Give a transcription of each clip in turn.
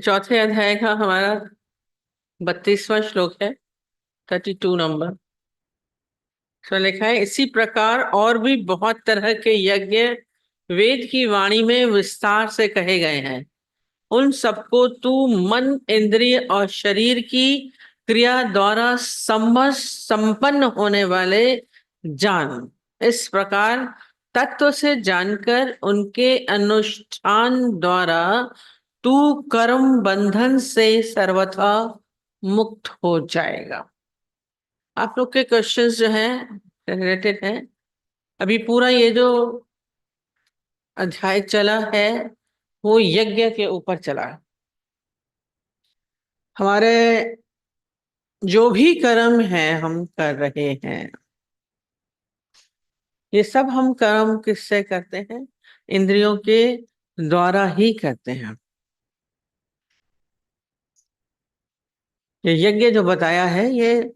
चौथे अध्याय का हमारा 32वां श्लोक है, 32 नंबर। तो लिखा है, इसी प्रकार और भी बहुत तरह के यज्ञ वेद की वाणी में विस्तार से कहे गए हैं। उन सबको तू मन, इंद्रिय और शरीर की क्रिया द्वारा संपन्न होने वाले जान। इस प्रकार तत्व से जानकर उनके अनुष्ठान द्वारा तू कर्म बंधन से सर्वथा मुक्त हो जाएगा। आप लोग के क्वेश्चंस जो हैं रिलेटेड हैं। अभी पूरा ये जो अध्याय चला है वो यज्ञ के ऊपर चला है। हमारे जो भी कर्म है हम कर रहे हैं, ये सब हम कर्म किससे करते हैं? इंद्रियों के द्वारा ही करते हैं। ये यज्ञ जो बताया है, ये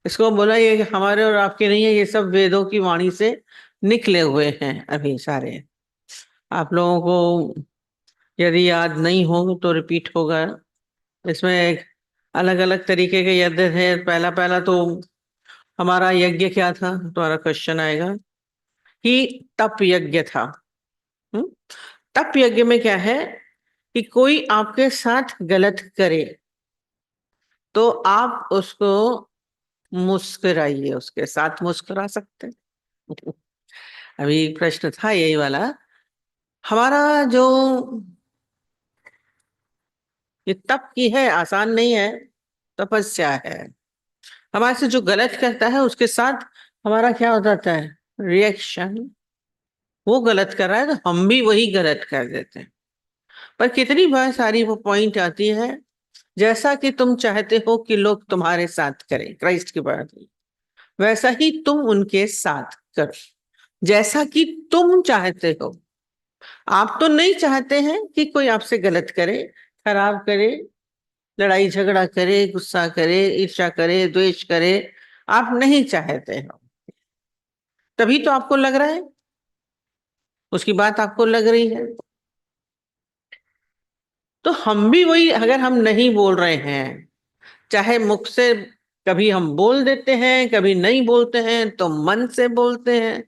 इसको बोला ये हमारे और आपके नहीं है, ये सब वेदों की वाणी से निकले हुए हैं। अभी सारे आप लोगों को यदि याद नहीं हो तो रिपीट होगा। इसमें एक अलग अलग तरीके के यज्ञ है। पहला पहला तो हमारा यज्ञ क्या था, तुम्हारा क्वेश्चन आएगा कि तप यज्ञ था। हम्म? तप यज्ञ में क्या है कि कोई आपके साथ गलत करे तो आप उसको मुस्कुराइए, उसके साथ मुस्कुरा सकते हैं। अभी प्रश्न था यही वाला। हमारा जो ये तप की है, आसान नहीं है, तपस्या है। हमारे से जो गलत करता है उसके साथ हमारा क्या हो जाता है? रिएक्शन। वो गलत कर रहा है तो हम भी वही गलत कर देते हैं। पर कितनी बार सारी वो पॉइंट आती है, जैसा कि तुम चाहते हो कि लोग तुम्हारे साथ करें, क्राइस्ट की बात है, वैसा ही तुम उनके साथ करो जैसा कि तुम चाहते हो। आप तो नहीं चाहते हैं कि कोई आपसे गलत करे, खराब करे, लड़ाई झगड़ा करे, गुस्सा करे, ईर्ष्या करे, द्वेष करे। आप नहीं चाहते हो, तभी तो आपको लग रहा है, उसकी बात आपको लग रही है। तो हम भी वही, अगर हम नहीं बोल रहे हैं, चाहे मुख से कभी हम बोल देते हैं, कभी नहीं बोलते हैं, तो मन से बोलते हैं।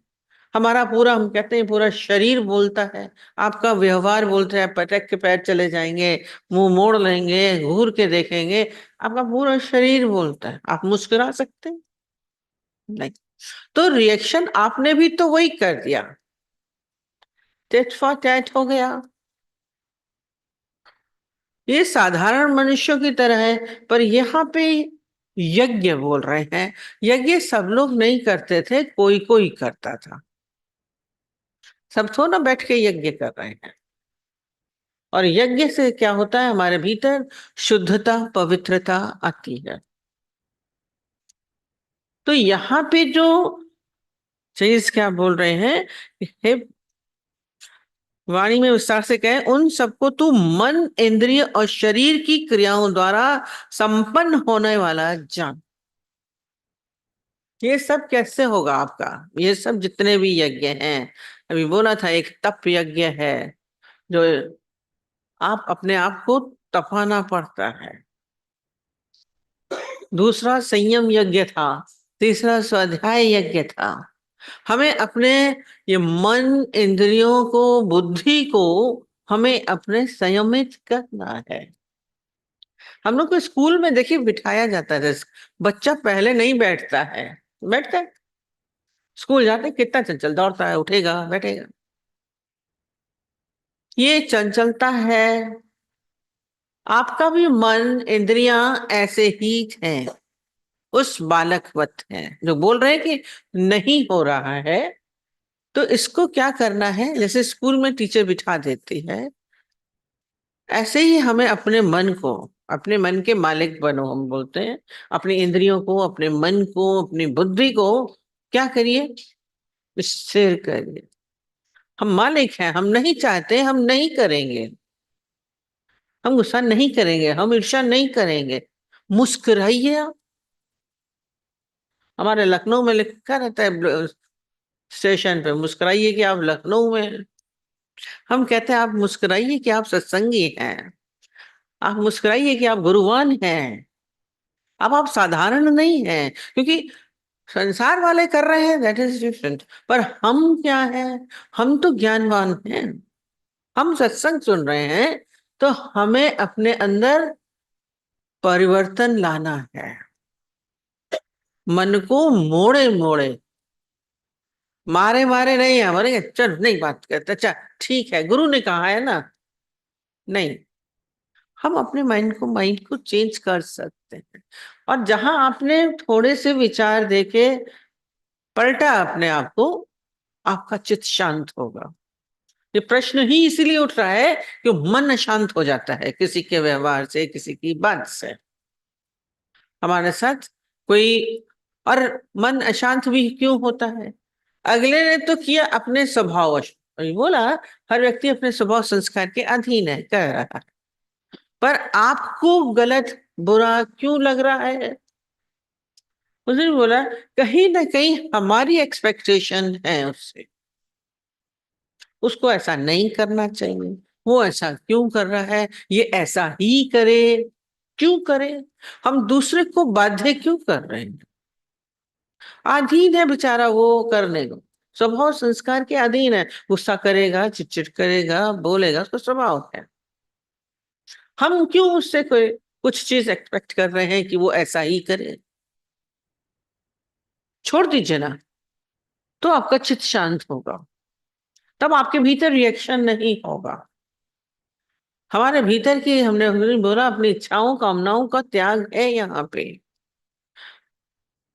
हमारा पूरा, हम कहते हैं पूरा शरीर बोलता है। आपका व्यवहार बोलता है, पटक के पैर चले जाएंगे, मुंह मोड़ लेंगे, घूर के देखेंगे, आपका पूरा शरीर बोलता है। आप मुस्कुरा सकते हैं? नहीं। तो रिएक्शन आपने भी तो वही कर दिया, टेट फॉर टैट हो गया। ये साधारण मनुष्यों की तरह है, पर यहाँ पे यज्ञ बोल रहे हैं। यज्ञ सब लोग नहीं करते थे, कोई कोई करता था। सब थोड़ा ना बैठ के यज्ञ कर रहे हैं। और यज्ञ से क्या होता है? हमारे भीतर शुद्धता, पवित्रता आती है। तो यहाँ पे जो चीज क्या बोल रहे हैं, हे वाणी में विस्तार से कहें, उन सबको तू मन, इंद्रिय और शरीर की क्रियाओं द्वारा संपन्न होने वाला जान। ये सब कैसे होगा आपका? ये सब जितने भी यज्ञ हैं, अभी बोला था एक तप यज्ञ है, जो आप अपने आप को तपाना पड़ता है। दूसरा संयम यज्ञ था। तीसरा स्वाध्याय यज्ञ था। हमें अपने ये मन, इंद्रियों को, बुद्धि को हमें अपने संयमित करना है। हम लोग को स्कूल में देखिए बिठाया जाता है। बच्चा पहले नहीं बैठता है, बैठता है, स्कूल जाते कितना चंचल दौड़ता है, उठेगा बैठेगा। ये चंचलता है। आपका भी मन, इंद्रियां ऐसे ही हैं, उस बालकवत हैं जो बोल रहे हैं कि नहीं हो रहा है। तो इसको क्या करना है? जैसे स्कूल में टीचर बिठा देती है, ऐसे ही हमें अपने मन को, अपने मन के मालिक बनो, हम बोलते हैं। अपनी इंद्रियों को, अपने मन को, अपनी बुद्धि को क्या करिए? स्थिर करिए। हम मालिक हैं, हम नहीं चाहते हम नहीं करेंगे, हम गुस्सा नहीं करेंगे, हम ईर्ष्या नहीं करेंगे। मुस्कुराइए आप। हमारे लखनऊ में लिखा रहता है स्टेशन पे, मुस्कुराइए कि आप लखनऊ में हैं। हम कहते हैं आप मुस्कुराइए कि आप सत्संगी हैं। आप मुस्कुराइए कि आप गुरुवान हैं। अब आप साधारण नहीं हैं, क्योंकि संसार वाले कर रहे हैं, दैट इज डिफरेंट, पर हम क्या हैं? हम तो ज्ञानवान हैं। हम सत्संग सुन रहे हैं, तो हमें अपने अंदर परिवर्तन लाना है। मन को मोड़े मोड़े, मारे मारे नहीं है, बोलेंगे चल नहीं बात करते, अच्छा ठीक है गुरु ने कहा है ना। नहीं, हम अपने माइंड को चेंज कर सकते हैं। और जहां आपने थोड़े से विचार देके पलटा अपने आप को, आपका चित्त शांत होगा। ये प्रश्न ही इसीलिए उठ रहा है कि मन अशांत हो जाता है किसी के व्यवहार से, किसी की बात से। हमारे साथ कोई, और मन अशांत भी क्यों होता है? अगले ने तो किया अपने स्वभाव बोला, हर व्यक्ति अपने स्वभाव संस्कार के अधीन है कह रहा है, पर आपको गलत बुरा क्यों लग रहा है? उसने बोला कहीं ना कहीं हमारी एक्सपेक्टेशन है उससे, उसको ऐसा नहीं करना चाहिए, वो ऐसा क्यों कर रहा है, ये ऐसा ही करे, क्यों करे? हम दूसरे को बाध्य क्यों कर रहे हैं? अधीन है बेचारा वो करने को, स्वभाव संस्कार के अधीन है। गुस्सा करेगा, चिड़चिड़ करेगा, बोलेगा, उसका स्वभाव है। हम क्यों उससे कोई कुछ चीज एक्सपेक्ट कर रहे हैं कि वो ऐसा ही करे? छोड़ दीजिए ना, तो आपका चित्त शांत होगा, तब आपके भीतर रिएक्शन नहीं होगा। हमारे भीतर की, हमने बोला अपनी इच्छाओं कामनाओं का त्याग है यहाँ पे,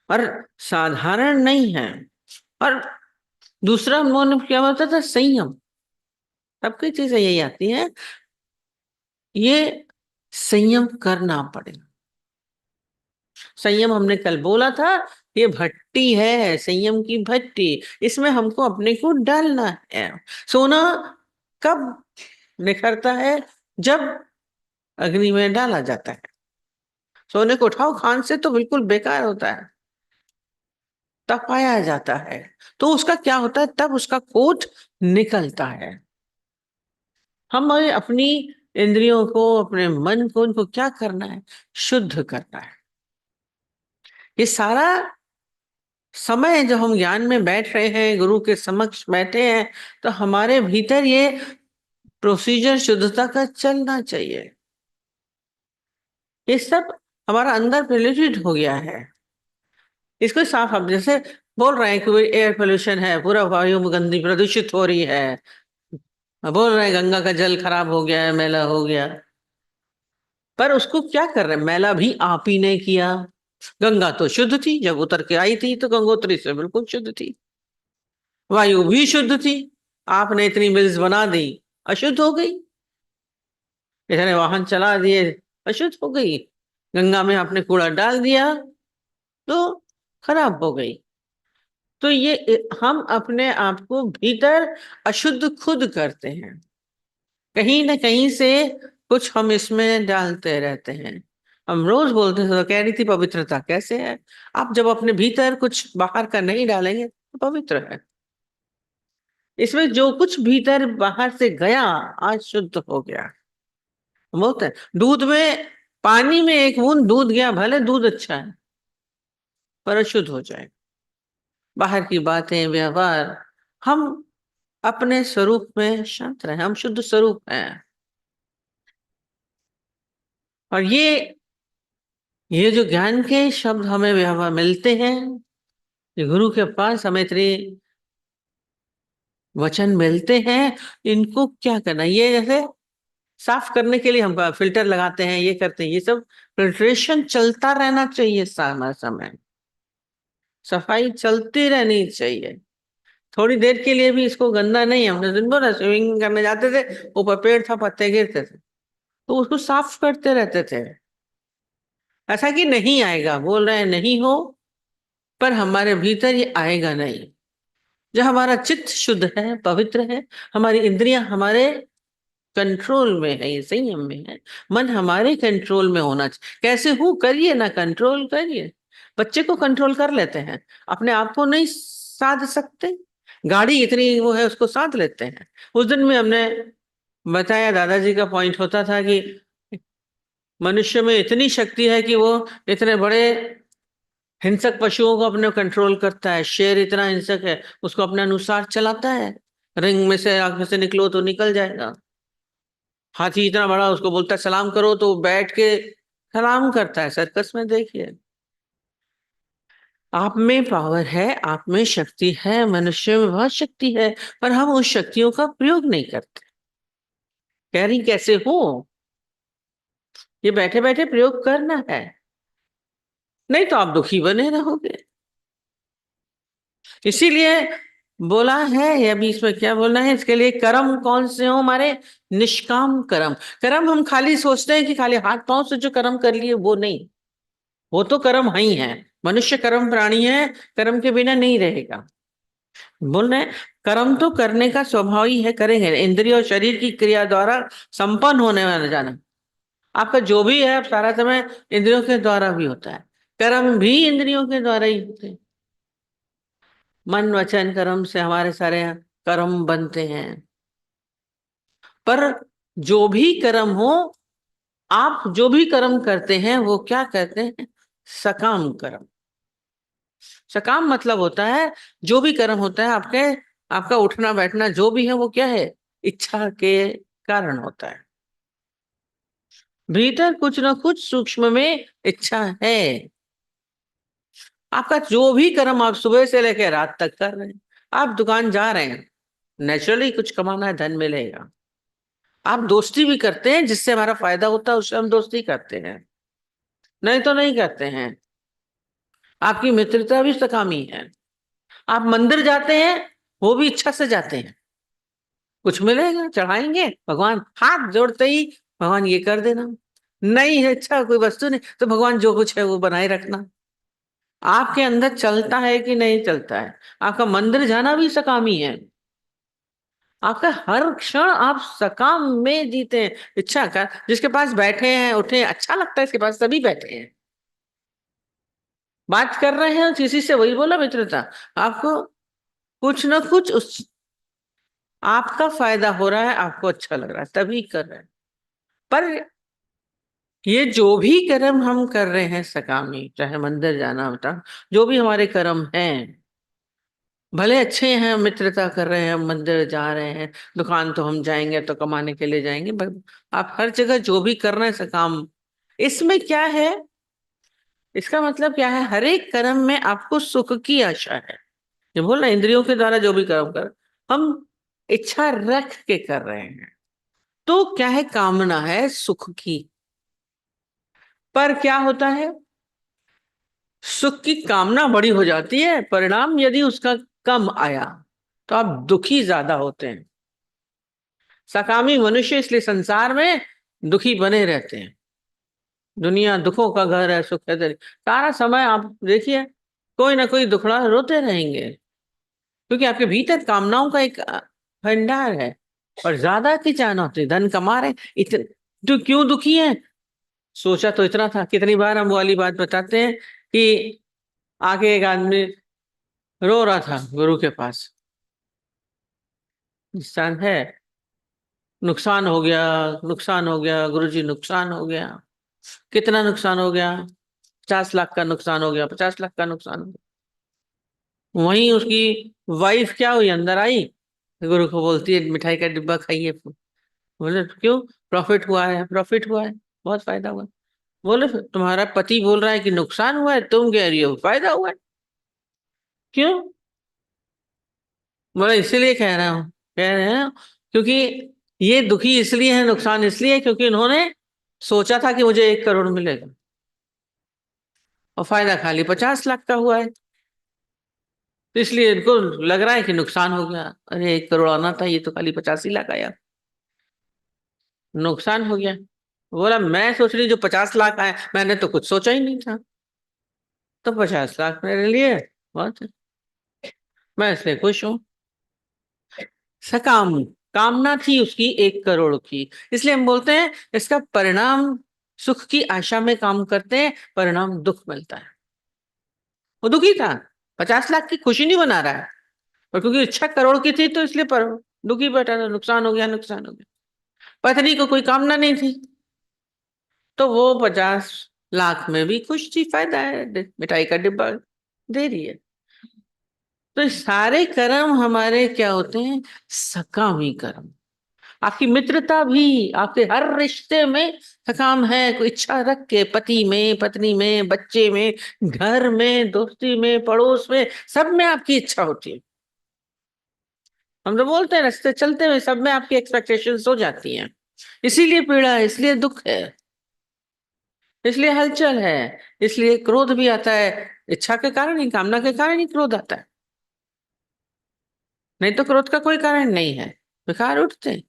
और साधारण नहीं है। और दूसरा उन्होंने क्या बताया था? संयम। सबकी चीजें यही आती है, ये संयम करना पड़ेगा। संयम हमने कल बोला था, ये भट्टी है, संयम की भट्टी, इसमें हमको अपने को डालना है। सोना कब निखरता है? जब अग्नि में डाला जाता है। सोने को उठाओ खान से तो बिल्कुल बेकार होता है, तब पाया जाता है, तो उसका क्या होता है? तब उसका कोट निकलता है। हम अपनी इंद्रियों को, अपने मन को, इनको क्या करना है? शुद्ध करना है। ये सारा समय जब हम ज्ञान में बैठ रहे हैं, गुरु के समक्ष बैठे हैं, तो हमारे भीतर ये प्रोसीजर शुद्धता का चलना चाहिए। ये सब हमारा अंदर रिलेटेड हो गया है। इसको साफ, हम जैसे बोल रहे हैं कि एयर पोल्यूशन है, पूरा वायु गंदी प्रदूषित हो रही है, बोल रहे हैं गंगा का जल खराब हो गया है, मैला हो गया, पर उसको क्या कर रहे हैं? मैला भी आप ही ने किया। गंगा तो शुद्ध थी, जब उतर के आई थी तो गंगोत्री से बिल्कुल शुद्ध थी। वायु भी शुद्ध थी, आपने इतनी मिल्स बना दी, अशुद्ध हो गई। इतने वाहन चला दिए, अशुद्ध हो गई। गंगा में आपने कूड़ा डाल दिया तो खराब हो गई। तो ये हम अपने आप को भीतर अशुद्ध खुद करते हैं, कहीं ना कहीं से कुछ हम इसमें डालते रहते हैं। हम रोज बोलते थे, तो कह रही थी पवित्रता कैसे है? आप जब अपने भीतर कुछ बाहर का नहीं डालेंगे तो पवित्र है। इसमें जो कुछ भीतर बाहर से गया, आज शुद्ध हो गया। बोलते हैं दूध में, पानी में एक बूंद दूध गया, भले दूध अच्छा है, पर अशुद्ध हो जाए। बाहर की बातें, व्यवहार, हम अपने स्वरूप में शांत रहे, हम शुद्ध स्वरूप हैं। और ये जो ज्ञान के शब्द हमें व्यवहार मिलते हैं, ये गुरु के पास हमें इतने वचन मिलते हैं, इनको क्या करना? ये जैसे साफ करने के लिए हम फिल्टर लगाते हैं, ये करते हैं, ये सब फिल्ट्रेशन चलता रहना चाहिए। समय समय सफाई चलती रहनी चाहिए। थोड़ी देर के लिए भी इसको गंदा नहीं, हमने दिन भर स्विमिंग करने जाते थे, ऊपर पेड़ था, पत्ते गिरते थे, तो उसको साफ करते रहते थे। ऐसा कि नहीं आएगा, बोल रहे हैं नहीं हो, पर हमारे भीतर ये आएगा नहीं। जब हमारा चित्त शुद्ध है, पवित्र है, हमारी इंद्रियां हमारे कंट्रोल में है, ये संयम में है, मन हमारे कंट्रोल में होना चाहिए। कैसे हूं, करिए ना, कंट्रोल करिए। बच्चे को कंट्रोल कर लेते हैं, अपने आप को नहीं साध सकते। गाड़ी इतनी वो है, उसको साध लेते हैं। उस दिन में हमने बताया, दादाजी का पॉइंट होता था कि मनुष्य में इतनी शक्ति है कि वो इतने बड़े हिंसक पशुओं को अपने कंट्रोल करता है। शेर इतना हिंसक है, उसको अपने अनुसार चलाता है। रिंग में से, आंख में से निकलो तो निकल जाएगा। हाथी इतना बड़ा, उसको बोलता है सलाम करो तो वो बैठ के सलाम करता है। सर्कस में देखिए, आप में पावर है, आप में शक्ति है, मनुष्य में बहुत शक्ति है, पर हम उस शक्तियों का प्रयोग नहीं करते। कह रही कैसे हो, ये बैठे बैठे प्रयोग करना है, नहीं तो आप दुखी बने रहोगे। इसीलिए बोला है, या बीच में क्या बोलना है इसके लिए, कर्म कौन से हो हमारे, निष्काम कर्म। कर्म हम खाली सोचते हैं कि खाली हाथ पांव से जो कर्म कर लिए, वो नहीं। वो तो कर्म ही है। मनुष्य कर्म प्राणी है, कर्म के बिना नहीं रहेगा। बोल रहे हैं, कर्म तो करने का स्वभाव ही है, करेंगे। इंद्रिय और शरीर की क्रिया द्वारा संपन्न होने वाला जाना, आपका जो भी है अब सारा समय इंद्रियों के द्वारा भी होता है। कर्म भी इंद्रियों के द्वारा ही होते हैं। मन वचन कर्म से हमारे सारे कर्म बनते हैं। पर जो भी कर्म हो, आप जो भी कर्म करते हैं वो क्या कहते हैं, सकाम कर्म। सकाम मतलब होता है, जो भी कर्म होता है आपके, आपका उठना बैठना जो भी है वो क्या है, इच्छा के कारण होता है। भीतर कुछ ना कुछ सूक्ष्म में इच्छा है। आपका जो भी कर्म आप सुबह से लेकर रात तक कर रहे हैं, आप दुकान जा रहे हैं, नेचुरली कुछ कमाना है, धन मिलेगा। आप दोस्ती भी करते हैं, जिससे हमारा फायदा होता है उससे हम दोस्ती करते हैं, नहीं तो नहीं करते हैं। आपकी मित्रता भी सकामी है। आप मंदिर जाते हैं, वो भी इच्छा से जाते हैं, कुछ मिलेगा चढ़ाएंगे, भगवान हाथ जोड़ते ही भगवान ये कर देना। नहीं है इच्छा, कोई वस्तु नहीं, तो भगवान जो कुछ है वो बनाए रखना। आपके अंदर चलता है कि नहीं चलता है। आपका मंदिर जाना भी सकामी है। आपका हर क्षण आप सकाम में जीते हैं, इच्छा का। जिसके पास बैठे हैं उठे, अच्छा लगता है इसके पास, सभी बैठे हैं, बात कर रहे हैं किसी से, वही बोला मित्रता। आपको कुछ ना कुछ उस, आपका फायदा हो रहा है, आपको अच्छा लग रहा है तभी कर रहे हैं। पर ये जो भी कर्म हम कर रहे हैं सकामी, चाहे मंदिर जाना होता, जो भी हमारे कर्म हैं, भले अच्छे हैं, मित्रता कर रहे हैं, मंदिर जा रहे हैं, दुकान तो हम जाएंगे तो कमाने के लिए जाएंगे, पर आप हर जगह जो भी कर रहे हैं सकाम, इसमें क्या है, इसका मतलब क्या है, हर एक कर्म में आपको सुख की आशा है। ये बोल रहे इंद्रियों के द्वारा जो भी कर्म कर, हम इच्छा रख के कर रहे हैं, तो क्या है, कामना है सुख की। पर क्या होता है, सुख की कामना बड़ी हो जाती है, परिणाम यदि उसका कम आया तो आप दुखी ज्यादा होते हैं। सकामी मनुष्य इसलिए संसार में दुखी बने रहते हैं। दुनिया दुखों का घर है, सुख है तेरी, सारा समय आप देखिए कोई ना कोई दुखड़ा रोते रहेंगे, क्योंकि आपके भीतर कामनाओं का एक भंडार है। और ज्यादा की चाहना होती है, धन कमा रहे इतने, तो क्यों दुखी है। सोचा तो इतना था, कितनी बार हम वो वाली बात बताते हैं कि आगे एक आदमी रो रहा था गुरु के पास, इंसान है, नुकसान हो गया, नुकसान हो गया गुरुजी, नुकसान हो गया। कितना नुकसान हो गया, 50 लाख का नुकसान हो गया, 50 लाख का नुकसान हो गया। वहीं उसकी वाइफ क्या हुई, अंदर आई, गुरु को बोलती है मिठाई का डिब्बा खाइए। बोले क्यों, प्रॉफिट हुआ है, प्रॉफिट हुआ है, बहुत फायदा हुआ है। बोले तुम्हारा पति बोल रहा है कि नुकसान हुआ है, तुम कह रही हो फायदा हुआ है, क्यों। बोला इसीलिए कह रहा हूँ, कह रहे हैं क्योंकि ये दुखी इसलिए है, नुकसान इसलिए है, क्योंकि इन्होंने सोचा था कि मुझे 1 करोड़ मिलेगा, और फायदा खाली 50 लाख का हुआ है, तो इसलिए इनको लग रहा है कि नुकसान हो गया। अरे 1 करोड़ आना था, ये तो खाली 85 लाख आया, नुकसान हो गया। बोला मैं सोच रही जो 50 लाख आए, मैंने तो कुछ सोचा ही नहीं था, तो 50 लाख मेरे लिए बहुत है, मैं इसलिए खुश हूँ। सकाम कामना थी उसकी 1 करोड़ की, इसलिए हम बोलते हैं इसका परिणाम, सुख की आशा में काम करते हैं, परिणाम दुख मिलता है। वो दुखी था, 50 लाख की खुशी नहीं बना रहा है, और क्योंकि इच्छा करोड़ की थी तो इसलिए पर दुखी बैठा था, नुकसान हो गया, नुकसान हो गया। पत्नी को कोई कामना नहीं थी, तो वो 50 लाख में भी खुश थी, फायदा है, मिठाई का डिब्बा दे रही है। तो ये सारे कर्म हमारे क्या होते हैं? सकामी कर्म। आपकी मित्रता भी, आपके हर रिश्ते में सकाम है, कोई इच्छा रख के, पति में, पत्नी में, बच्चे में, घर में, दोस्ती में, पड़ोस में, सब में आपकी इच्छा होती है। हम तो बोलते हैं रास्ते चलते हुए सब में आपकी एक्सपेक्टेशंस हो जाती हैं। इसीलिए पीड़ा है, इसलिए दुख है, इसलिए हलचल है, इसलिए क्रोध भी आता है। इच्छा के कारण ही, कामना के कारण ही क्रोध आता है, नहीं तो क्रोध का कोई कारण नहीं है, विकार उठते हैं।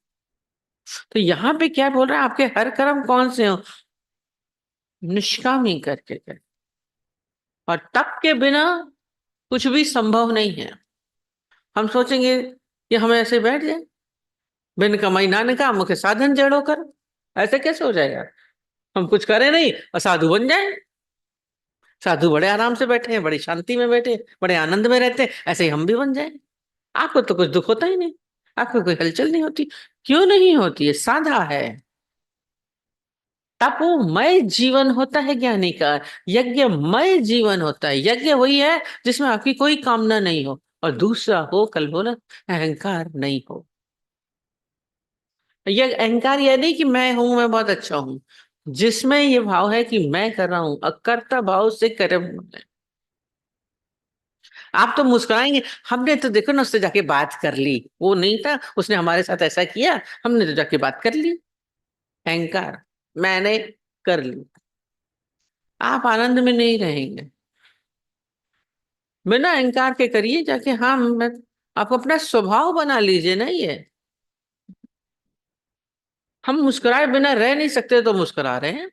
तो यहाँ पे क्या बोल रहा है? आपके हर कर्म कौन से हो? निष्कामी करके कर। और तप के बिना कुछ भी संभव नहीं है। हम सोचेंगे कि हम ऐसे बैठ जाए, बिन कमाई नाने का मुख्य साधन जड़ो कर, ऐसे कैसे हो जाएगा? हम कुछ करें नहीं और साधु बन जाए। साधु बड़े आराम से बैठे हैं, बड़ी शांति में बैठे, बड़े आनंद में रहते हैं, ऐसे ही हम भी बन जाए। आपको तो कुछ दुख होता ही नहीं, आपको कोई हलचल नहीं होती। क्यों नहीं होती है? साधा है। तपोमय जीवन होता है ज्ञानी का, यज्ञमय जीवन होता है। यज्ञ वही है जिसमें आपकी कोई कामना नहीं हो, और दूसरा हो, कल बोला, अहंकार नहीं हो। यह अहंकार यह नहीं कि मैं हूं, मैं बहुत अच्छा हूं, जिसमें ये भाव है कि मैं कर रहा हूं, अकर्ता भाव से कर्म होता है। आप तो मुस्कुराएंगे, हमने तो देखो ना उससे जाके बात कर ली, वो नहीं था, उसने हमारे साथ ऐसा किया, हमने तो जाके बात कर ली। अहंकार, मैंने कर ली। आप आनंद में नहीं रहेंगे। बिना अहंकार के करिए जाके। हाँ, मैं, आप अपना स्वभाव बना लीजिए ना ये। हम मुस्कुराए बिना रह नहीं सकते तो मुस्कुरा रहे हैं।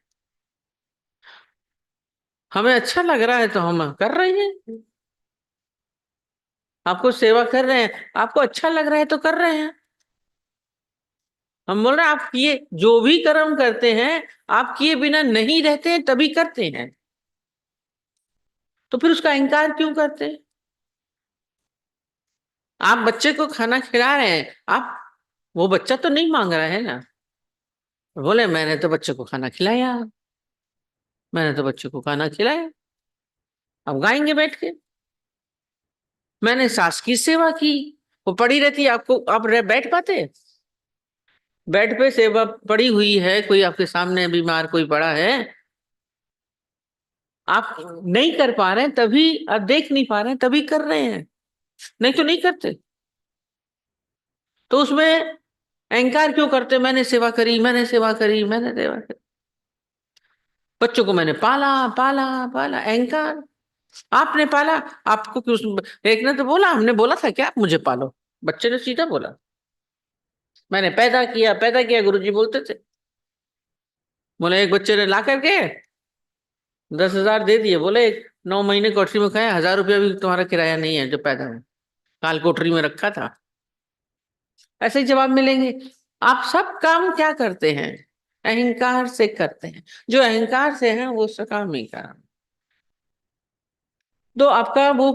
हमें अच्छा लग रहा है तो हम कर रहे हैं। आपको सेवा कर रहे हैं, आपको अच्छा लग रहा है तो कर रहे हैं। हम बोल रहे हैं आप किए, जो भी कर्म करते हैं, आप किए बिना नहीं रहते हैं तभी करते हैं। तो फिर उसका अहंकार क्यों करते हैं? आप बच्चे को खाना खिला रहे हैं, आप, वो बच्चा तो नहीं मांग रहा है ना। बोले मैंने तो बच्चे को खाना खिलाया, मैंने तो बच्चे को खाना खिलाया। अब गाएंगे बैठ के, मैंने सास की सेवा की। वो पड़ी रहती है, आपको, आप बैठ पाते? बेड पे सेवा पड़ी हुई है, कोई आपके सामने बीमार कोई पड़ा है, आप नहीं कर पा रहे हैं तभी, आप देख नहीं पा रहे हैं तभी कर रहे हैं, नहीं तो नहीं करते। तो उसमें अहंकार क्यों करते? मैंने सेवा करी, मैंने सेवा करी, मैंने सेवा करी, बच्चों को मैंने पाला, पाला, पाला, अहंकार। आपने पाला, आपको क्यों? एक ने तो बोला, हमने बोला था क्या आप मुझे पालो? बच्चे ने सीधा बोला, मैंने पैदा किया, पैदा किया, गुरुजी बोलते थे। बोले एक बच्चे ने ला करके 10,000 दे दिए, बोले 9 महीने कोठरी में खाया, 1,000 रुपया भी तुम्हारा किराया नहीं है जो पैदा है, काल कोठरी में रखा था। ऐसे ही जवाब मिलेंगे। आप सब काम क्या करते हैं? अहंकार से करते हैं। जो अहंकार से है वो सकामी काम। तो आपका वो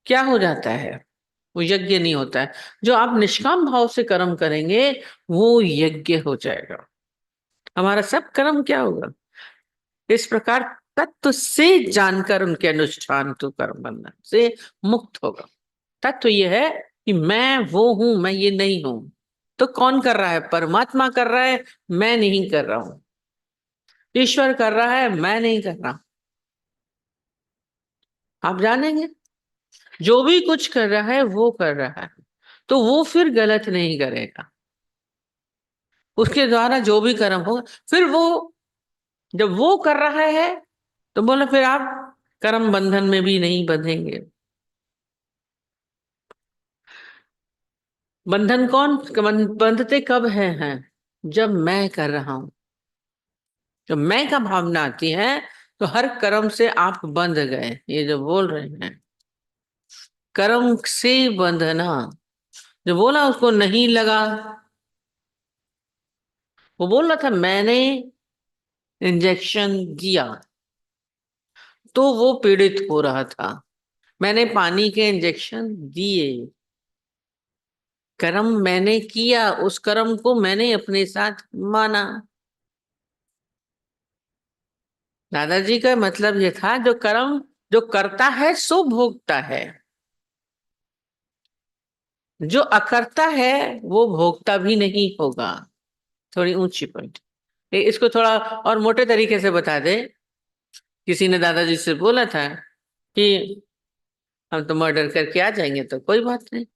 क्या हो जाता है? वो यज्ञ नहीं होता है। जो आप निष्काम भाव से कर्म करेंगे वो यज्ञ हो जाएगा। हमारा सब कर्म क्या होगा? इस प्रकार तत्व से जानकर उनके अनुष्ठान तो कर्म बंधन से मुक्त होगा। तत्व यह है कि मैं वो हूं, मैं ये नहीं हूं। तो कौन कर रहा है? परमात्मा कर रहा है, मैं नहीं कर रहा हूं। ईश्वर कर रहा है, मैं नहीं कर रहा। आप जानेंगे, जो भी कुछ कर रहा है वो कर रहा है, तो वो फिर गलत नहीं करेगा। उसके द्वारा जो भी कर्म होगा, फिर वो, जब वो कर रहा है तो बोला फिर आप कर्म बंधन में भी नहीं बंधेंगे। बंधन कौन बंधते कब हैं? जब मैं कर रहा हूं। जब मैं का भावना आती है तो हर कर्म से आप बंध गए। ये जो बोल रहे हैं, कर्म से बंधना, जो बोला उसको नहीं लगा, वो बोल रहा था मैंने इंजेक्शन दिया तो वो पीड़ित हो रहा था, मैंने पानी के इंजेक्शन दिए, कर्म मैंने किया, उस कर्म को मैंने अपने साथ माना। दादाजी का मतलब ये था, जो कर्म जो करता है सो भोगता है, जो अकर्ता है वो भोगता भी नहीं होगा। थोड़ी ऊंची पॉइंट। इसको थोड़ा और मोटे तरीके से बता दे। किसी ने दादाजी से बोला था कि हम तो मर्डर करके आ जाएंगे, तो कोई बात नहीं,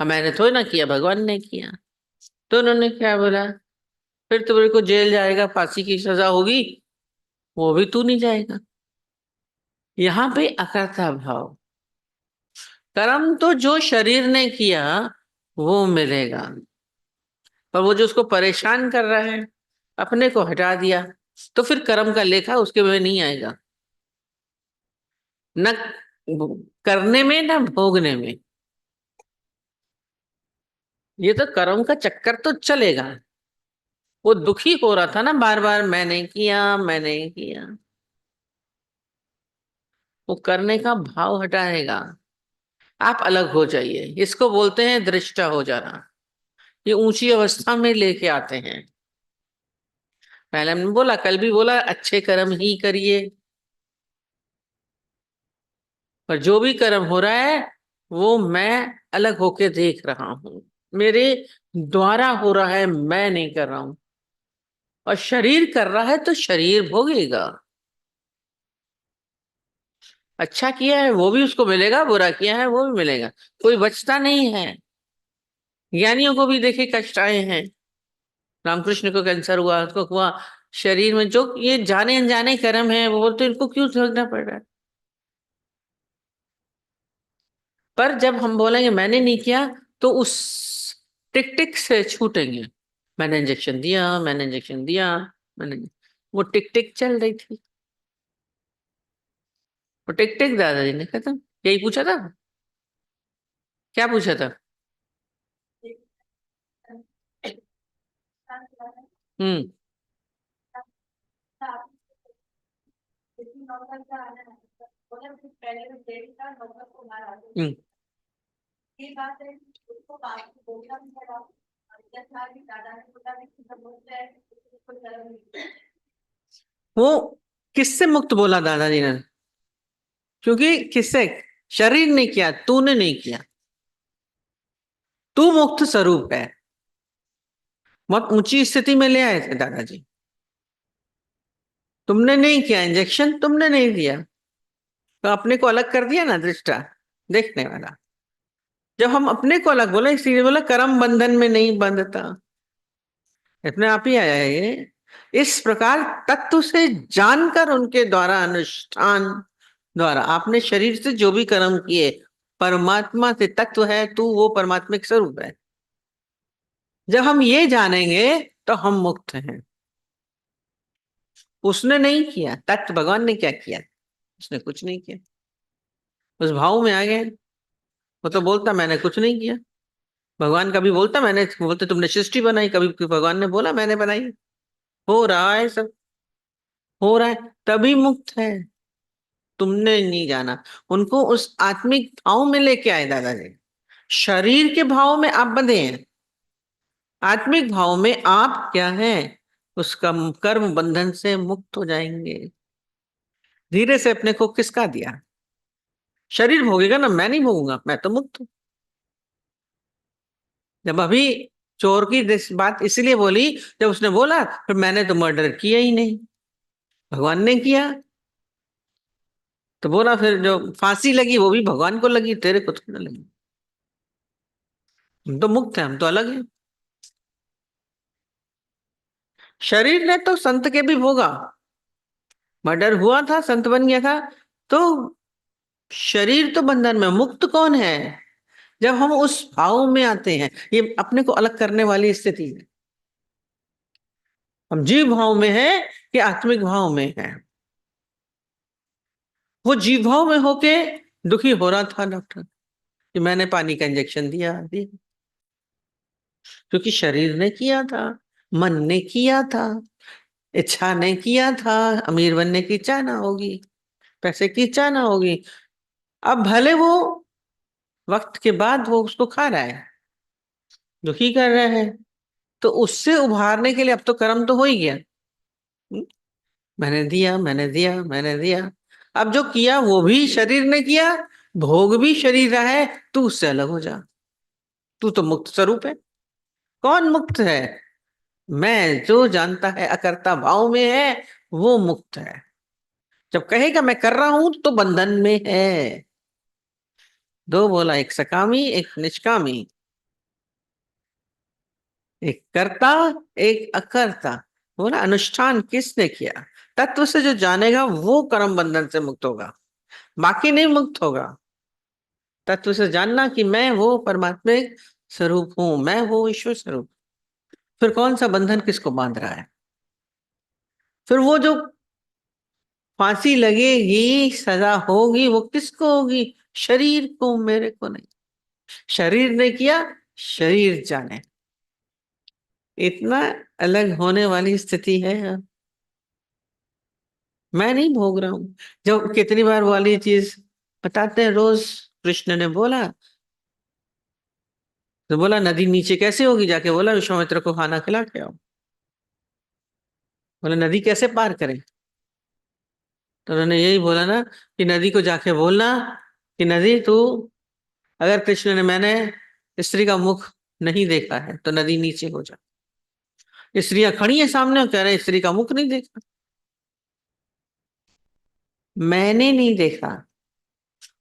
मैंने थोड़ी ना किया, भगवान ने किया। तो उन्होंने क्या बोला, फिर तुम्हारे को जेल जाएगा, फांसी की सजा होगी, वो भी तू नहीं जाएगा। यहाँ पे अकर्ता भाव। कर्म तो जो शरीर ने किया वो मिलेगा, पर वो जो उसको परेशान कर रहा है, अपने को हटा दिया, तो फिर कर्म का लेखा उसके में नहीं आएगा, न करने में न भोगने में। ये तो कर्म का चक्कर तो चलेगा। वो दुखी हो रहा था ना बार बार, मैंने किया मैंने किया। वो करने का भाव हटाएगा, आप अलग हो जाइए। इसको बोलते हैं दृष्टा हो जाना। ये ऊंची अवस्था में लेके आते हैं। पहले हमने बोला, कल भी बोला, अच्छे कर्म ही करिए, पर जो भी कर्म हो रहा है वो मैं अलग होके देख रहा हूं, मेरे द्वारा हो रहा है, मैं नहीं कर रहा हूं। और शरीर कर रहा है तो शरीर भोगेगा। अच्छा किया है वो भी उसको मिलेगा, बुरा किया है वो भी मिलेगा, कोई बचता नहीं है। ज्ञानियों को भी देखे कष्ट आए हैं। रामकृष्ण को कैंसर हुआ, उसको हुआ, शरीर में जो ये जाने अनजाने कर्म है, वो बोलते इनको क्यों भोगना पड़ रहा है। पर जब हम बोलेंगे मैंने नहीं किया, तो उस टिक टिक से छूटेंगे। मैंने इंजेक्शन दिया, मैंने इंजेक्शन दिया, मैंने, वो टिक टिक चल रही थी। वो टिक टिक दादाजी ने खत्म। यही पूछा था। क्या पूछा था? हम्म। हम्म। वो किससे मुक्त बोला दादाजी ने? क्योंकि किससे? शरीर ने किया, तूने नहीं किया। तू मुक्त स्वरूप है। बहुत ऊंची स्थिति में ले आए थे दादाजी। तुमने नहीं किया इंजेक्शन, तुमने नहीं दिया, तो अपने को अलग कर दिया ना दृष्टा, देखने वाला। जब हम अपने को अलग बोले, इसीलिए बोला कर्म बंधन में नहीं बंधता, अपने आप ही आया है ये। इस प्रकार तत्व से जानकर उनके द्वारा अनुष्ठान द्वारा आपने शरीर से जो भी कर्म किए, परमात्मा से तत्व है तू, वो परमात्मिक स्वरूप है। जब हम ये जानेंगे तो हम मुक्त हैं। उसने नहीं किया, तत्व भगवान ने क्या किया? उसने कुछ नहीं किया। उस भाव में आ गए। वो तो बोलता मैंने कुछ नहीं किया। भगवान कभी बोलता मैंने, बोलते तुमने सृष्टि बनाई, कभी भगवान ने बोला मैंने बनाई? हो रहा है सब, हो रहा है, तभी मुक्त है। तुमने नहीं जाना। उनको उस आत्मिक भाव में लेके आए दादाजी। शरीर के भाव में आप बंधे हैं, आत्मिक भाव में आप क्या हैं, उसका कर्म बंधन से मुक्त हो जाएंगे। धीरे से अपने को किसका दिया? शरीर भोगेगा ना, मैं नहीं भोगूंगा, मैं तो मुक्त हूं। जब अभी चोर की बात इसलिए बोली, जब उसने बोला फिर मैंने तो मर्डर किया ही नहीं, भगवान ने किया। तो बोला फिर जो फांसी लगी वो भी भगवान को लगी, तेरे को थोड़ा लगी। हम तो मुक्त है, हम तो अलग है। शरीर ने तो संत के भी भोगा, मर्डर हुआ था, संत बन गया था, तो शरीर तो बंधन में, मुक्त कौन है? जब हम उस भाव में आते हैं, ये अपने को अलग करने वाली स्थिति है। हम जीव भाव में है कि आत्मिक भाव में है? वो जीव भाव में होके दुखी हो रहा था डॉक्टर कि मैंने पानी का इंजेक्शन दिया, क्योंकि शरीर ने किया था, मन ने किया था, इच्छा ने किया था। अमीर बनने की इच्छा ना होगी, पैसे की इच्छा ना होगी। अब भले वो वक्त के बाद वो उसको खा रहा है, दुखी कर रहा है, तो उससे उभारने के लिए अब तो कर्म तो हो ही गया। मैंने दिया, मैंने दिया, मैंने दिया। अब जो किया वो भी शरीर ने किया, भोग भी शरीर रहा है। तू उससे अलग हो जा। तू तो मुक्त स्वरूप है। कौन मुक्त है? मैं जो जानता है अकर्ता भाव में है, वो मुक्त है। जब कहेगा मैं कर रहा हूं तो बंधन में है। दो बोला, एक सकामी एक निष्कामी, एक कर्ता एक अकर्ता। बोला अनुष्ठान किसने किया? तत्व से जो जानेगा वो कर्म बंधन से मुक्त होगा, बाकी नहीं मुक्त होगा। तत्व से जानना कि मैं वो परमात्मिक स्वरूप हूं, मैं वो ईश्वर स्वरूप। फिर कौन सा बंधन किसको बांध रहा है? फिर वो जो फांसी लगेगी, सजा होगी, वो किसको होगी? शरीर को, मेरे को नहीं। शरीर ने किया, शरीर जाने। इतना अलग होने वाली स्थिति है। मैं नहीं भोग रहा हूं। जब कितनी बार वाली चीज बताते हैं रोज। कृष्ण ने बोला, तो बोला नदी नीचे कैसे होगी? जाके बोला विश्वामित्र को खाना खिला के आओ। बोला नदी कैसे पार करें? तो उन्होंने यही बोला ना कि नदी को जाके बोलना कि नदी तू, अगर कृष्ण ने, मैंने स्त्री का मुख नहीं देखा है तो नदी नीचे हो जा। स्त्रियां खड़ी है सामने और कह रहे स्त्री का मुख नहीं देखा। मैंने नहीं देखा।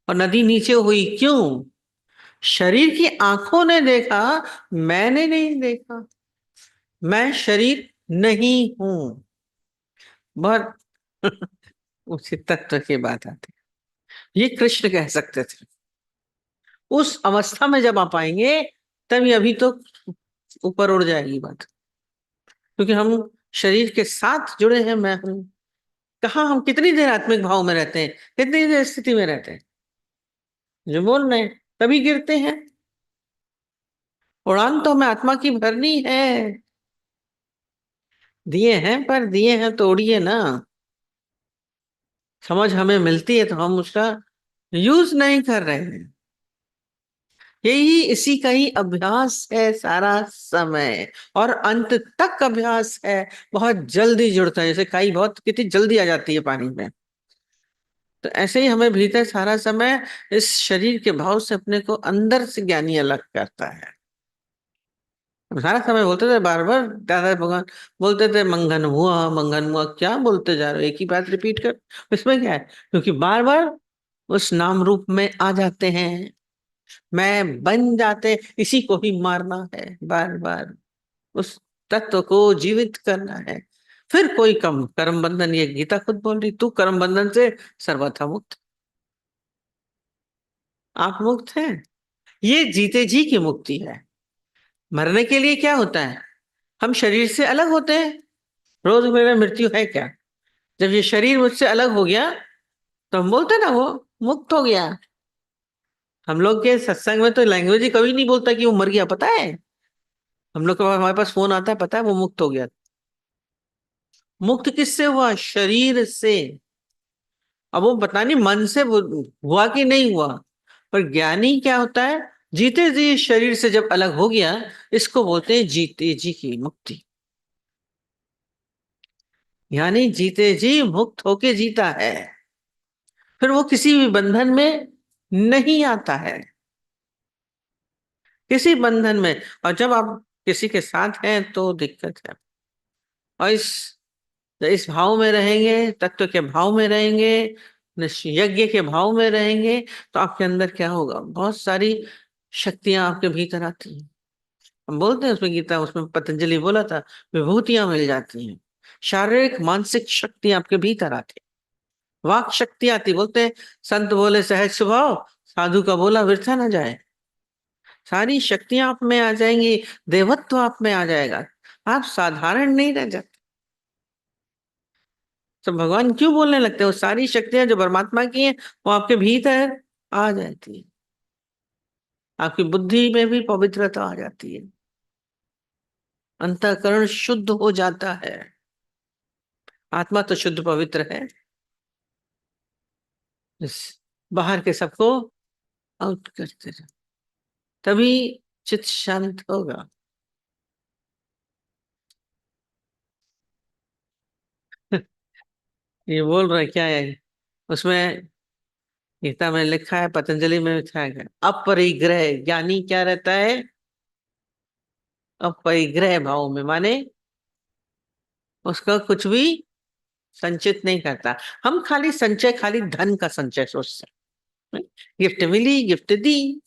और नदी नीचे हुई क्यों? शरीर की आंखों ने देखा, मैंने नहीं देखा। मैं शरीर नहीं हूं। बहुत उसी तत्व की बात आती है। ये कृष्ण कह सकते थे। उस अवस्था में जब आप आएंगे तभी, अभी तो ऊपर उड़ जाएगी बात। क्योंकि हम शरीर के साथ जुड़े हैं। मैं हूं कहाँ? हम कितनी देर आत्मिक भाव में रहते हैं, कितनी देर स्थिति में रहते हैं? जो बोल रहे हैं तभी गिरते हैं। उड़ान तो हमें आत्मा की भरनी है। दिए हैं, पर दिए हैं तो उड़िए ना। समझ हमें मिलती है तो हम उसका यूज नहीं कर रहे हैं। यही इसी का ही अभ्यास है सारा समय। और अंत तक अभ्यास है। बहुत जल्दी जुड़ता है, जैसे काई बहुत कितनी जल्दी आ जाती है पानी में। तो ऐसे ही हमें भीतर सारा समय इस शरीर के भाव से अपने को अंदर से ज्ञानी अलग करता है। हम सारा समय बोलते थे, बार बार दादा भगवान बोलते थे मंगन हुआ, मंगन हुआ। क्या बोलते जा रहे हो? एक ही बात रिपीट कर। इसमें क्या है? क्योंकि बार बार उस नाम रूप में आ जाते हैं, मैं बन जाते। इसी को ही मारना है बार बार। उस तत्व को जीवित करना है। फिर कोई कम कर्म बंधन, ये गीता खुद बोल रही, तू कर्म बंधन से सर्वथा मुक्त। आप मुक्त हैं। ये जीते जी की मुक्ति है। मरने के लिए क्या होता है? हम शरीर से अलग होते हैं। रोज मेरा मृत्यु है क्या? जब ये शरीर मुझसे अलग हो गया तो हम बोलते ना वो मुक्त हो गया। हम लोग के सत्संग में तो लैंग्वेज ही कभी नहीं बोलता कि वो मर गया, पता है? हम लोग के पास, हमारे पास फोन आता है, पता है वो मुक्त हो गया। मुक्त किससे हुआ? शरीर से। अब वो पता नहीं मन से हुआ कि नहीं हुआ। पर ज्ञानी क्या होता है? जीते जी शरीर से जब अलग हो गया, इसको बोलते हैं जीते जी की मुक्ति। यानी जीते जी मुक्त होके जीता है। फिर वो किसी भी बंधन में नहीं आता है, किसी बंधन में। और जब आप किसी के साथ हैं तो दिक्कत है। और इस भाव में रहेंगे, तत्व के भाव में रहेंगे, यज्ञ के भाव में रहेंगे, तो आपके अंदर क्या होगा? बहुत सारी शक्तियां आपके भीतर आती हैं। हम बोलते हैं उसमें, गीता उसमें पतंजलि बोला था, विभूतियां मिल जाती हैं। शारीरिक मानसिक शक्ति आपके भीतर आती है। वाक शक्ति आती, बोलते हैं संत बोले सहज स्वभाव, साधु का बोला वृथा ना जाए। सारी शक्तियां आप में आ जाएंगी। देवत्व आप में आ जाएगा। आप साधारण नहीं रह जाते। तो भगवान क्यों बोलने लगते हैं? वो सारी शक्तियां जो परमात्मा की हैं वो आपके भीतर आ जाती है। आपकी बुद्धि में भी पवित्रता आ जाती है। अंतःकरण शुद्ध हो जाता है। आत्मा तो शुद्ध पवित्र है। इस बाहर के सबको आउट करते रहो, तभी चित्त शांत होगा। ये बोल रहे क्या है उसमें? गीता में लिखा है, पतंजलि में लिखा है, अपरिग्रह ज्ञानी क्या रहता है? अपरिग्रह भाव में, माने उसका कुछ भी संचित नहीं करता। हम खाली संचय, खाली धन का संचय सोचते हैं। गिफ्ट मिली, गिफ्ट दी,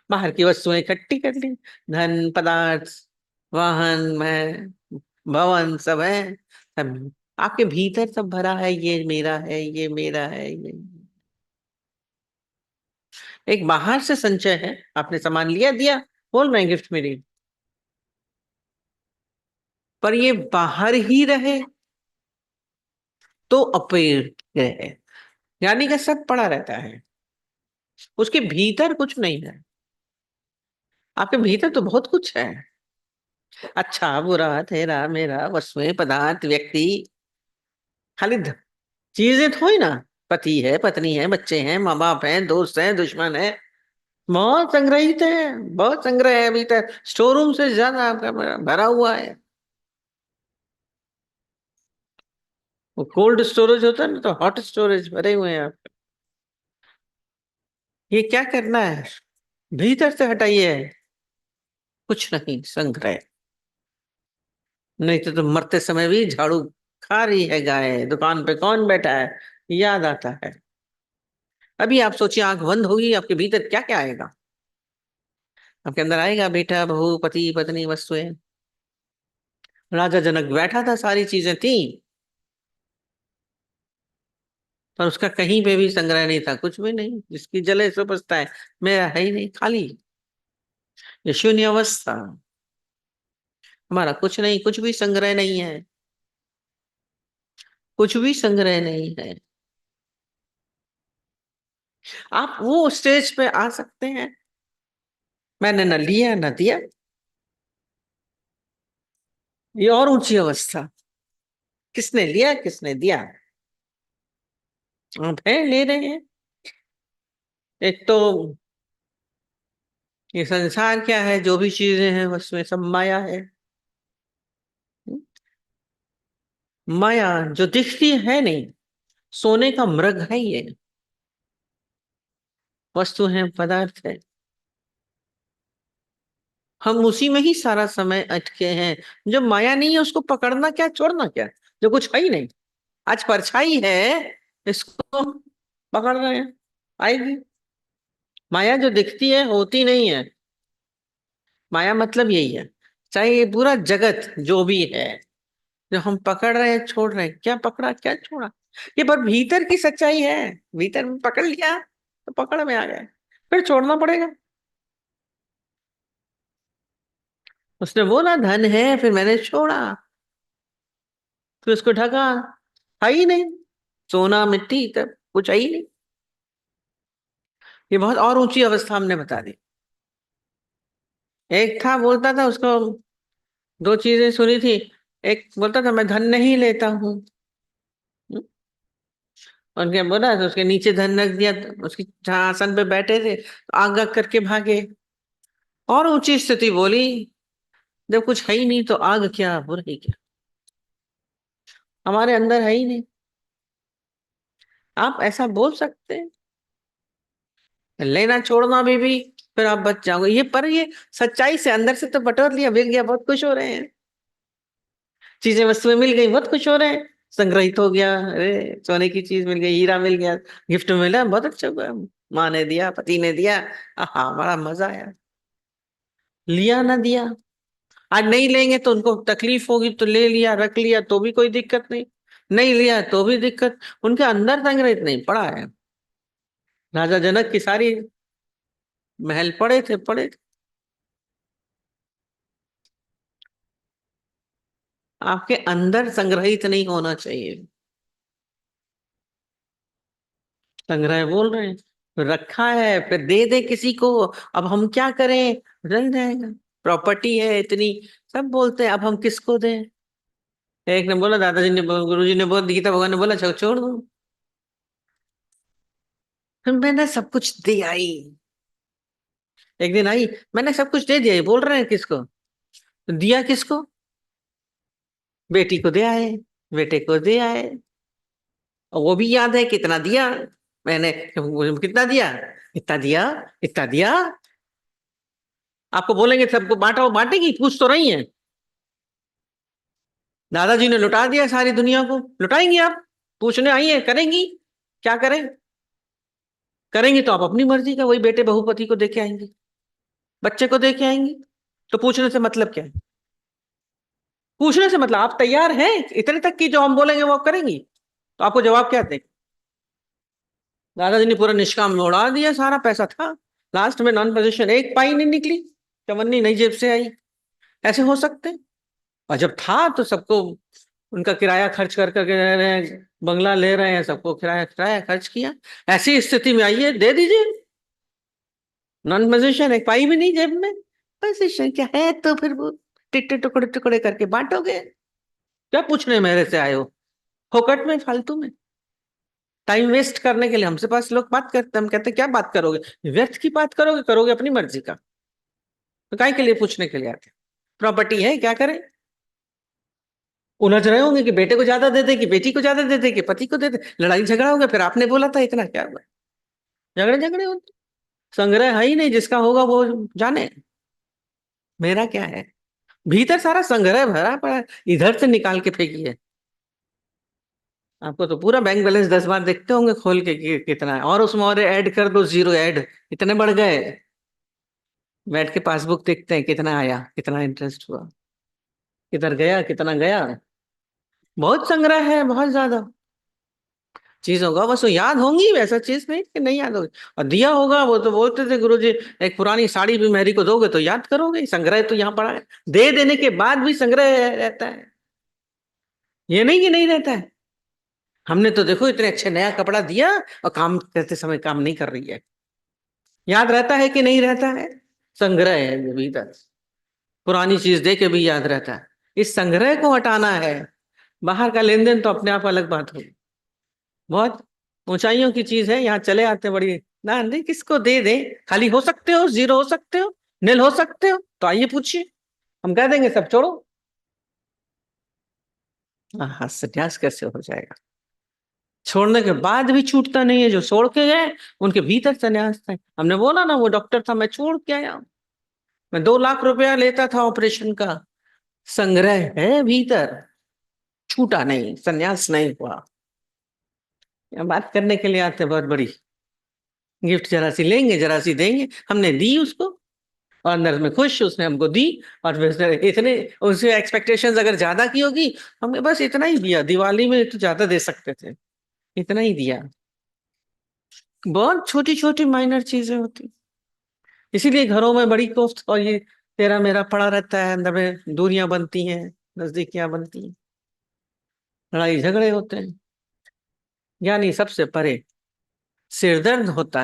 बाहर की वस्तुएं इकट्ठी कर ली, धन, पदार्थ, वाहन, मैं, भवन सब है। सब आपके भीतर सब भरा है, ये मेरा है, ये मेरा है, ये एक बाहर से संचय है। आपने सामान लिया, दिया, बोल रहे हैं गिफ्ट मिली, पर ये बाहर ही रहे तो अपेय है। यानी कि सब पड़ा रहता है, उसके भीतर कुछ नहीं है। आपके भीतर तो बहुत कुछ है, अच्छा बुरा, तेरा मेरा, वस्तुएं, पदार्थ, व्यक्ति, खाली चीजें थोड़ी ना। पति है, पत्नी है, बच्चे हैं, माँ बाप हैं, दोस्त हैं, दुश्मन है, बहुत संग्रहित है, बहुत संग्रह है भीतर, स्टोर रूम से ज्यादा आपका भरा हुआ है। वो कोल्ड स्टोरेज होता है ना, तो हॉट स्टोरेज भरे हुए हैं आप। ये क्या करना है? भीतर से हटाइए, कुछ नहीं, संग्रह। नहीं तो मरते समय भी झाड़ू खा रही है गाय, दुकान पे कौन बैठा है, याद आता है। अभी आप सोचिए, आंख बंद होगी, आपके भीतर क्या क्या आएगा? आपके अंदर आएगा बेटा, बहू, पति, पत्नी, वस्तुएं। राजा जनक बैठा था, सारी चीजें थी, पर उसका कहीं पे भी संग्रह नहीं था, कुछ भी नहीं। जिसकी जले सो बसता है, मेरा है ही नहीं, खाली। ये शून्य अवस्था, हमारा कुछ नहीं, कुछ भी संग्रह नहीं है, कुछ भी संग्रह नहीं है। आप वो स्टेज पे आ सकते हैं, मैंने न लिया न दिया। ये और ऊंची अवस्था, किसने लिया, किसने दिया? आप है, ले रहे हैं। एक तो ये संसार क्या है, जो भी चीजें हैं उसमें सब माया है। माया जो दिखती है नहीं, सोने का मृग है ये, वस्तु है, पदार्थ है। हम उसी में ही सारा समय अटके हैं। जो माया नहीं है उसको पकड़ना क्या, छोड़ना क्या, जो कुछ है ही नहीं। आज परछाई है, इसको पकड़ रहे हैं, आएगी। माया जो दिखती है होती नहीं है। माया मतलब यही है, चाहे ये पूरा जगत जो भी है, जो हम पकड़ रहे हैं, छोड़ रहे हैं, क्या पकड़ा क्या छोड़ा, ये पर भीतर की सच्चाई है। भीतर में पकड़ लिया तो पकड़ में आ गए, फिर छोड़ना पड़ेगा। उसने बोला धन है, फिर मैंने छोड़ा, फिर उसको ढका, है ही नहीं, सोना मिट्टी तब कुछ है ही नहीं। ये बहुत और ऊंची अवस्था हमने बता दी। एक था बोलता था, उसको दो चीजें सुनी थी। एक बोलता था मैं धन नहीं लेता हूँ, उनके बोला तो उसके नीचे धन रख दिया, तो उसकी जहाँ आसन पे बैठे थे तो आग आग करके भागे। और ऊंची स्थिति बोली, जब कुछ है ही नहीं तो आग क्या, बुराई क्या, हमारे अंदर है ही नहीं। आप ऐसा बोल सकते हैं? लेना छोड़ना भी फिर आप बच जाओगे, ये पर ये सच्चाई से अंदर से तो बटोर लिया, मिल गया, बहुत खुश हो रहे हैं। चीजें, वस्तुएं मिल गई, बहुत खुश हो रहे हैं। संग्रहित हो गया, अरे सोने की चीज मिल गई, हीरा मिल गया, गिफ्ट मिला, बहुत अच्छा हुआ। माँ ने दिया, पति ने दिया, हाँ बड़ा मजा आया। लिया ना दिया, आज नहीं लेंगे तो उनको तकलीफ होगी, तो ले लिया, रख लिया तो भी कोई दिक्कत नहीं, नहीं लिया तो भी दिक्कत। उनके अंदर संग्रहित नहीं पड़ा है। राजा जनक की सारी महल पड़े थे, पड़े थे। आपके अंदर संग्रहित नहीं होना चाहिए। संग्रह बोल रहे हैं, फिर रखा है, फिर दे दे किसी को, अब हम क्या करें, रह जाएगा, प्रॉपर्टी है इतनी, सब बोलते हैं, अब हम किसको दें। एक ने बोला, दादाजी ने, गुरु जी ने बोल, गीता भगवान ने बोला, छोड़ छोड़ दो। फिर मैंने सब कुछ दे आई, एक दिन आई, मैंने सब कुछ दे दिया, ये बोल रहे हैं किसको, तो दिया किसको, बेटी को दे आए, बेटे को दे आए, और वो भी याद है कितना दिया मैंने, कितना दिया, इतना दिया, इतना दिया। आपको बोलेंगे सबको बांटा, वो बांटेगी, पूछ तो रही है। दादाजी ने लुटा दिया सारी दुनिया को, लुटाएंगी आप? पूछने आई है, करेंगी? क्या करें? करेंगी तो आप अपनी मर्जी का वही बेटे बहुपति को देके आएंगी, बच्चे को देके आएंगी। तो पूछने से मतलब क्या है? पूछने से मतलब आप तैयार हैं इतने तक की जो हम बोलेंगे वो आप करेंगी? तो आपको जवाब क्या दें? दादाजी ने पूरा निष्काम में उड़ा दिया, सारा पैसा था, लास्ट में नॉन पोजीशन एक पाई नहीं निकली, चवन्नी नई जेब से आई। ऐसे हो सकते हैं? और जब था तो सबको उनका किराया खर्च कर करके रह रहे हैं, बंगला ले रहे हैं, सबको किराया किराया खर्च किया। ऐसी स्थिति में आइए, दे दीजिए, नॉन पोजीशन एक पाई भी नहीं जेब में, पोजीशन क्या है, तो फिर वो टिट्टे टुकड़े टुकड़े करके बांटोगे। क्या पूछने मेरे से आए हो फोकट में, फालतू में टाइम वेस्ट करने के लिए हमसे पास लोग बात करते, हम कहते क्या बात करोगे, व्यर्थ की बात करोगे, करोगे अपनी मर्जी का, तो काय के लिए पूछने के लिए आते? प्रॉपर्टी है, क्या करें? उलझ रहे होंगे कि बेटे को ज्यादा दे दे, कि बेटी को ज्यादा दे दे, कि पति को दे दे, लड़ाई झगड़ा हो गया, फिर आपने बोला था इतना, क्या हुआ? झगड़े झगड़े होते, संग्रह है ही नहीं, जिसका होगा वो जाने, मेरा क्या है? भीतर सारा संग्रह भरा पड़ा है, इधर से निकाल के फेंकिए। आपको तो पूरा बैंक बैलेंस 10 बार देखते होंगे खोल के कि कितना है, और उसमें और ऐड कर दो, जीरो ऐड, इतने बढ़ गए। बैठ के पासबुक देखते हैं कितना आया, कितना इंटरेस्ट हुआ, किधर गया, कितना गया। बहुत संग्रह है, बहुत ज्यादा चीज होगा, बस वो याद होंगी, वैसा चीज नहीं कि नहीं याद होगी। और दिया होगा, वो तो बोलते थे गुरुजी, एक पुरानी साड़ी भी मेहरी को दोगे तो याद करोगे, संग्रह तो यहाँ पड़ा है। दे देने के बाद भी संग्रह रहता है, ये नहीं कि नहीं रहता है। हमने तो देखो इतने अच्छे नया कपड़ा दिया, और काम करते समय काम नहीं कर रही है, याद रहता है कि नहीं रहता है? संग्रह है वो भीतर, पुरानी चीज दे के भी याद रहता है। इस संग्रह को हटाना है। बाहर का लेन देन तो अपने आप अलग बात होगी, बहुत ऊंचाइयों की चीज है, यहाँ चले आते हैं बड़ी ना, नहीं किसको दे दे, खाली हो सकते हो, जीरो हो सकते हो, नील हो सकते हो, तो आइए पूछिए, हम कह देंगे सब छोड़ो। हाँ, संन्यास कैसे हो जाएगा? छोड़ने के बाद भी छूटता नहीं है, जो छोड़ के गए उनके भीतर संन्यास था। हमने बोला ना, वो डॉक्टर था, मैं छोड़ के आया, मैं 2 लाख रुपया लेता था ऑपरेशन का, संग्रह है भीतर, छूटा नहीं, संन्यास नहीं हुआ। यहाँ बात करने के लिए आते बहुत बड़ी, गिफ्ट जरा सी लेंगे, जरा सी देंगे, हमने दी उसको, और अंदर में खुश, उसने हमको दी। और फिर इतने उससे एक्सपेक्टेशंस अगर ज्यादा की होगी, हमने बस इतना ही दिया, दिवाली में तो ज्यादा दे सकते थे, इतना ही दिया। बहुत छोटी छोटी माइनर चीजें होती, इसीलिए घरों में बड़ी कोफ्त और ये तेरा मेरा पड़ा रहता है, अंदर में दूरियां बनती हैं, नजदीकियां बनती हैं, लड़ाई झगड़े होते हैं। यानी सबसे परे सिरदर्द होता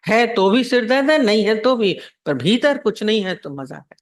है तो भी सिरदर्द है, नहीं है तो भी, पर भीतर कुछ नहीं है तो मजा है।